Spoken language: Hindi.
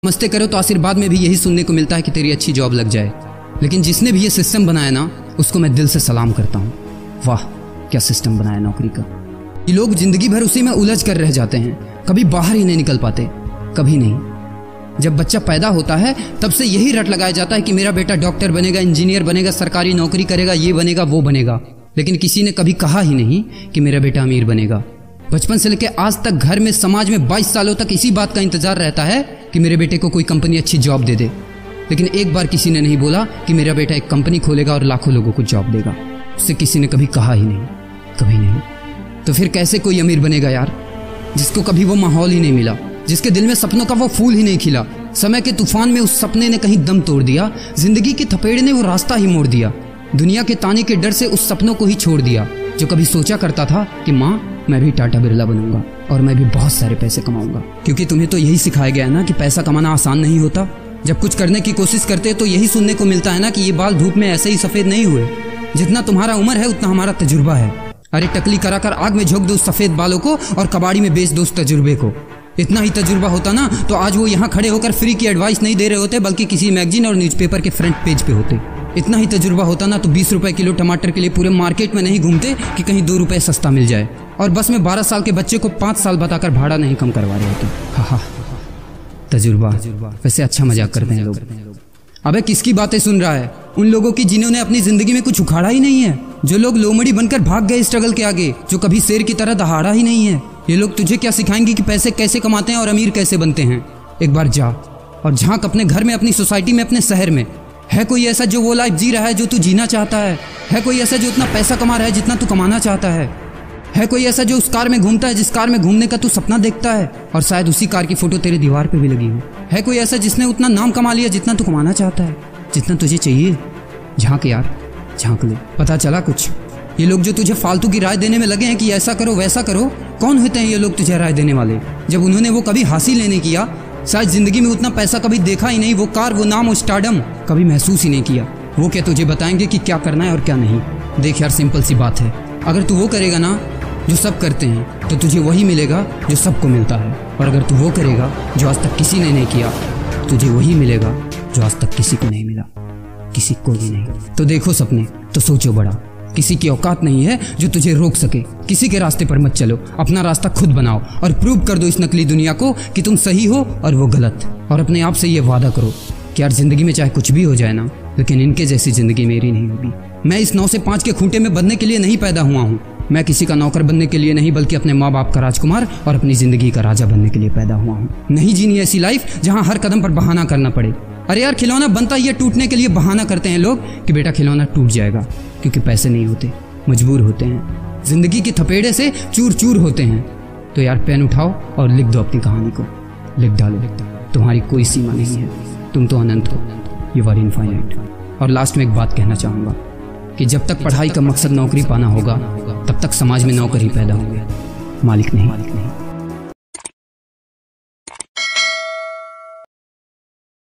नमस्ते करो तो आशीर्वाद में भी यही सुनने को मिलता है कि तेरी अच्छी जॉब लग जाए। लेकिन जिसने भी ये सिस्टम बनाया ना, उसको मैं दिल से सलाम करता हूँ। वाह क्या सिस्टम बनाया नौकरी का। ये लोग जिंदगी भर उसी में उलझ कर रह जाते हैं, कभी बाहर ही नहीं निकल पाते, कभी नहीं। जब बच्चा पैदा होता है तब से यही रट लगाया जाता है कि मेरा बेटा डॉक्टर बनेगा, इंजीनियर बनेगा, सरकारी नौकरी करेगा, ये बनेगा वो बनेगा। लेकिन किसी ने कभी कहा ही नहीं कि मेरा बेटा अमीर बनेगा। बचपन से लेकर आज तक घर में, समाज में 22 सालों तक इसी बात का इंतजार रहता है कि मेरे बेटे को कोई कंपनी अच्छी जॉब दे दे। लेकिन एक बार किसी ने नहीं बोला कि मेरा बेटा एक कंपनी खोलेगा और लाखों लोगों को जॉब देगा। उससे किसी ने कभी कहा ही नहीं, कभी नहीं। तो फिर कैसे कोई अमीर बनेगा यार, जिसको कभी वो माहौल ही नहीं मिला, जिसके दिल में सपनों का वो फूल ही नहीं खिला। समय के तूफान में उस सपने ने कहीं दम तोड़ दिया, जिंदगी के थपेड़े ने वो रास्ता ही मोड़ दिया, दुनिया के ताने के डर से उस सपनों को ही छोड़ दिया। जो कभी सोचा करता था कि माँ मैं भी टाटा बिरला बनूंगा और मैं भी बहुत सारे पैसे कमाऊंगा। क्योंकि तुम्हें तो यही सिखाया गया है ना कि पैसा कमाना आसान नहीं होता। जब कुछ करने की कोशिश करते तो यही सुनने को मिलता है ना कि ये बाल धूप में ऐसे ही सफेद नहीं हुए। जितना तुम्हारा उम्र है उतना हमारा तजुर्बा है। अरे टकली कराकर आग में झोंक दो उस सफेद बालों को और कबाड़ी में बेच दो उस तजुर्बे को। इतना ही तजुर्बा होता ना तो आज वो यहाँ खड़े होकर फ्री की एडवाइस नहीं दे रहे होते, बल्कि किसी मैगजीन और न्यूज़पेपर के फ्रंट पेज पे होते। इतना ही तजुर्बा होता ना तो 20 रुपए किलो टमाटर के लिए पूरे मार्केट में नहीं घूमते कि कहीं 2 रुपए सस्ता मिल जाए। और बस में 12 साल के बच्चे को 5 साल बताकर भाड़ा नहीं कम करवा रहे होते। हा तजुर्बा। वैसे अच्छा मजाक करते हैं लोग। अबे किसकी बातें सुन रहा है? उन लोगों की जिन्होंने अपनी जिंदगी में कुछ उखाड़ा ही नहीं है, जो लोग लोमड़ी बनकर भाग गए स्ट्रगल के आगे, जो कभी शेर की तरह दहाड़ा ही नहीं है। ये लोग तुझे क्या सिखाएंगे कि पैसे कैसे कमाते हैं और अमीर कैसे बनते हैं। एक बार जा और झांक अपने घर में, अपनी सोसाइटी में, अपने शहर में। है कोई ऐसा जो वो लाइफ जी रहा है जो तू जीना चाहता है? है कोई ऐसा जो उतना पैसा कमा रहा है जितना तू कमाना चाहता है? है कोई ऐसा जो उस कार में घूमता है जिस कार में घूमने का तू सपना देखता है और शायद उसी कार की फोटो तेरे दीवार पे भी लगी हो? है कोई ऐसा जिसने उतना नाम कमा लिया जितना तू कमाना चाहता है, जितना तुझे चाहिए? झांक यार, झांक ले, पता चला कुछ। ये लोग जो तुझे फालतू की राय देने में लगे हैं कि ऐसा करो वैसा करो, कौन होते हैं ये लोग तुझे राय देने वाले? जब उन्होंने वो कभी हासिल ही नहीं किया, शायद जिंदगी में उतना पैसा कभी देखा ही नहीं, वो कार, वो नाम, वो स्टारडम कभी महसूस ही नहीं किया, वो क्या तुझे बताएंगे कि क्या करना है और क्या नहीं? देख यार, सिंपल सी बात है, अगर तू वो करेगा ना जो सब करते हैं तो तुझे वही मिलेगा जो सबको मिलता है। और अगर तू वो करेगा जो आज तक किसी ने नहीं किया, तुझे वही मिलेगा जो आज तक किसी को नहीं मिला, किसी को भी नहीं। तो देखो सपने तो सोचो बड़ा। किसी की औकात नहीं है जो तुझे रोक सके। किसी के रास्ते पर मत चलो, अपना रास्ता खुद बनाओ और प्रूव कर दो इस नकली दुनिया को कि तुम सही हो और वो गलत। और अपने आप से ये वादा करो कि यार जिंदगी में चाहे कुछ भी हो जाए ना, लेकिन इनके जैसी जिंदगी मेरी नहीं होगी। मैं इस 9 से 5 के खूंटे में बंधने के लिए नहीं पैदा हुआ हूँ। मैं किसी का नौकर बनने के लिए नहीं, बल्कि अपने माँ बाप का राजकुमार और अपनी जिंदगी का राजा बनने के लिए पैदा हुआ हूँ। नहीं जीनी ऐसी लाइफ जहाँ हर कदम पर बहाना करना पड़े। अरे यार, खिलौना बनता ही है टूटने के लिए। बहाना करते हैं लोग कि बेटा खिलौना टूट जाएगा, क्योंकि पैसे नहीं होते, मजबूर होते हैं, जिंदगी की थपेड़े से चूर चूर होते हैं। तो यार पेन उठाओ और लिख दो अपनी कहानी को, लिख डालो। तुम्हारी कोई सीमा नहीं है, तुम तो अनंत हो, यू आर इनफाइनाइट। और लास्ट में एक बात कहना चाहूँगा कि जब तक पढ़ाई का मकसद नौकरी पाना होगा, तब तक समाज में नौकर ही पैदा होंगे, मालिक नहीं।